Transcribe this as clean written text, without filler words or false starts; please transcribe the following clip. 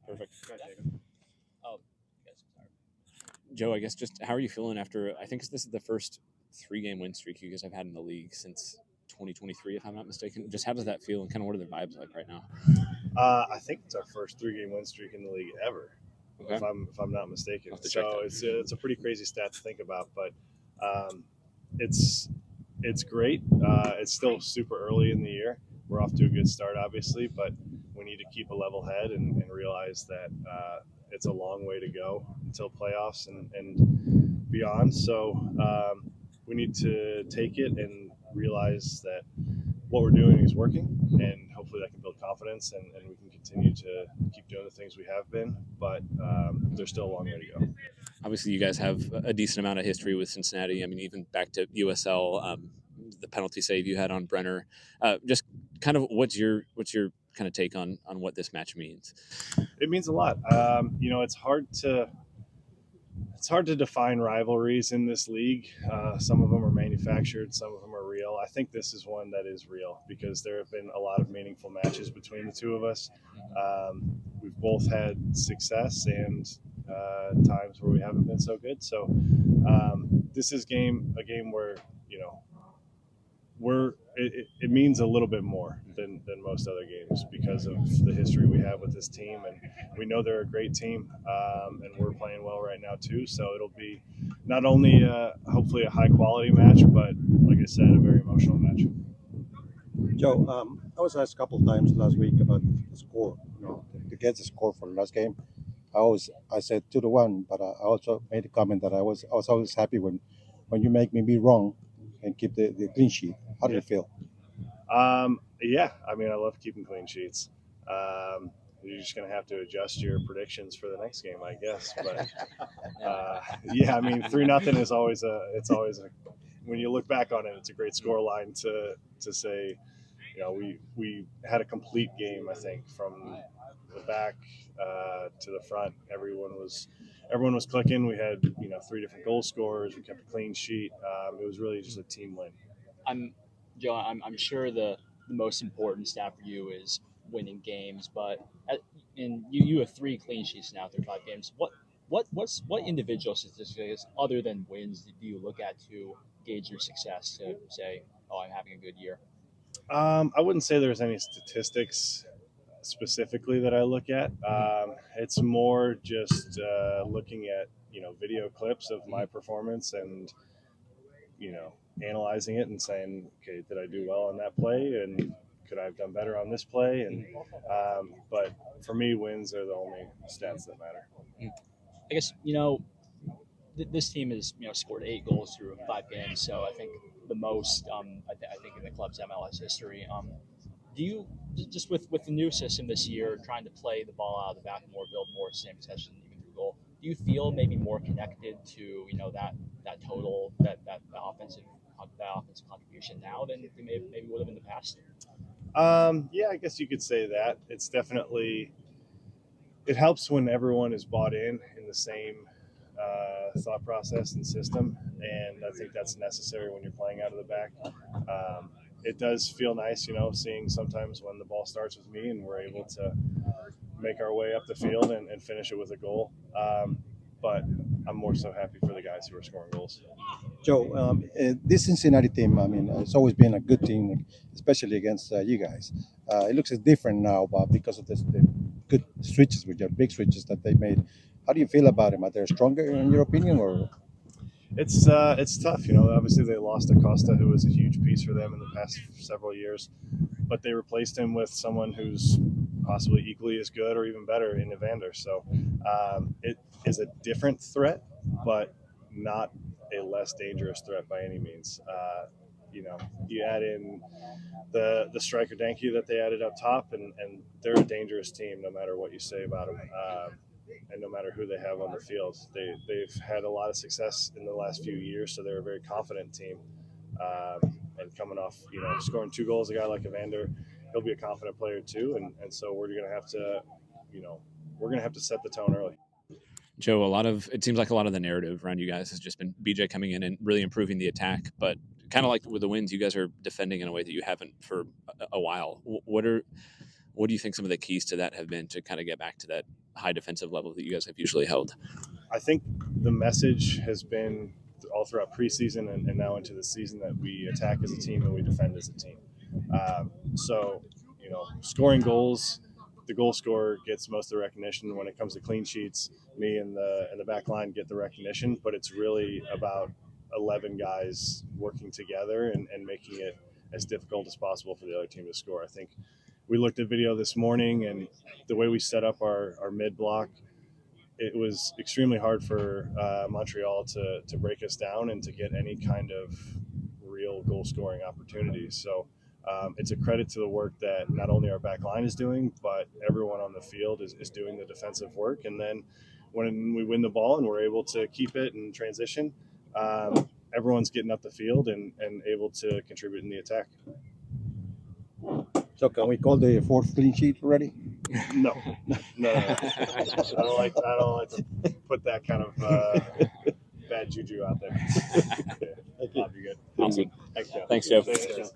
Perfect. Oh, yes, sorry. Joe, I guess just how are you feeling after? I think this is the first 3-game win streak you guys have had in the league since 2023, if I'm not mistaken. Just how does that feel, and kind of what are the vibes like right now? I think it's our first 3-game win streak in the league ever, Okay. if I'm not mistaken. I'll have to check So that. it's a pretty crazy stat to think about, but it's great. It's still super early in the year. We're off to a good start, obviously, but we need to keep a level head and realize that it's a long way to go until playoffs and beyond. So we need to take it and realize that what we're doing is working, and hopefully that can build confidence, and we can continue to keep doing the things we have been. But there's still a long way to go. Obviously, you guys have a decent amount of history with Cincinnati. I mean, even back to USL, the penalty save you had on Brenner. Just kind of what's your kind of take on what this match means? It means a lot. It's hard to define rivalries in this league. Some of them are manufactured, some of them are real. I think this is one that is real because there have been a lot of meaningful matches between the two of us. We've both had success and times where we haven't been so good. So this is a game where it means a little bit more than most other games because of the history we have with this team, and we know they're a great team, and we're playing well right now too. So it'll be not only hopefully a high quality match, but like I said, a very emotional match. Joe, I was asked a couple of times last week about the score. To get the score for the last game. I said 2-1, but I also made a comment that I was always happy when you make me be wrong and keep the clean sheet. How do you feel? Yeah, I mean, I love keeping clean sheets. You're just going to have to adjust your predictions for the next game, I guess. But yeah, I mean, 3-0 is always when you look back on it, it's a great score line to say, we had a complete game. I think from the back to the front, everyone was clicking. We had 3 different goal scorers. We kept a clean sheet. It was really just a team win. Joe, I'm sure the most important stat for you is winning games, but you have 3 clean sheets now through 5 games. What individual statistics other than wins do you look at to gauge your success to say, oh, I'm having a good year? I wouldn't say there's any statistics specifically that I look at. It's more just looking at video clips of my performance and analyzing it and saying, okay, did I do well on that play, and could I have done better on this play? And but for me, wins are the only stats that matter. I guess this team has scored 8 goals through 5 games, so I think the most I think in the club's MLS history. Do you just with the new system this year, trying to play the ball out of the back more, build more same possession even through goal? Do you feel maybe more connected to that total that offensive contribution now than you maybe would have in the past? Yeah, I guess you could say that. It's definitely it helps when everyone is bought in the same thought process and system, and I think that's necessary when you're playing out of the back. It does feel nice, seeing sometimes when the ball starts with me and we're able to make our way up the field and finish it with a goal. But I'm more so happy for the guys who are scoring goals. Joe, this Cincinnati team, I mean, it's always been a good team, especially against you guys. It looks different now, but because of the good switches, with your big switches that they made. How do you feel about them? Are they stronger in your opinion, or? It's tough, Obviously, they lost Acosta, who was a huge piece for them in the past several years, but they replaced him with someone who's possibly equally as good or even better in Evander. So it is a different threat, but not a less dangerous threat by any means. You add in the striker Danke that they added up top, and they're a dangerous team no matter what you say about them. And no matter who they have on the field, they've had a lot of success in the last few years, so they're a very confident team. And coming off, scoring 2 goals, a guy like Evander, he'll be a confident player too. And so we're going to have to set the tone early. Joe, it seems like a lot of the narrative around you guys has just been BJ coming in and really improving the attack, but kind of like with the wins, you guys are defending in a way that you haven't for a while. What do you think some of the keys to that have been to kind of get back to that high defensive level that you guys have usually held? I think the message has been all throughout preseason and now into the season that we attack as a team and we defend as a team. So, scoring goals, the goal scorer gets most of the recognition. When it comes to clean sheets, me and the back line get the recognition, but it's really about 11 guys working together and making it as difficult as possible for the other team to score. I think we looked at video this morning, and the way we set up our mid block, it was extremely hard for Montreal to break us down and to get any kind of real goal scoring opportunities. So it's a credit to the work that not only our back line is doing, but everyone on the field is doing the defensive work. And then when we win the ball and we're able to keep it in transition, everyone's getting up the field and able to contribute in the attack. So can we call the fourth clean sheet already? No. I don't like to put that kind of bad juju out there. Yeah. Thank you. Bob, you good? Awesome. Thanks, Joe. Thanks, Joe. Thanks, Joe.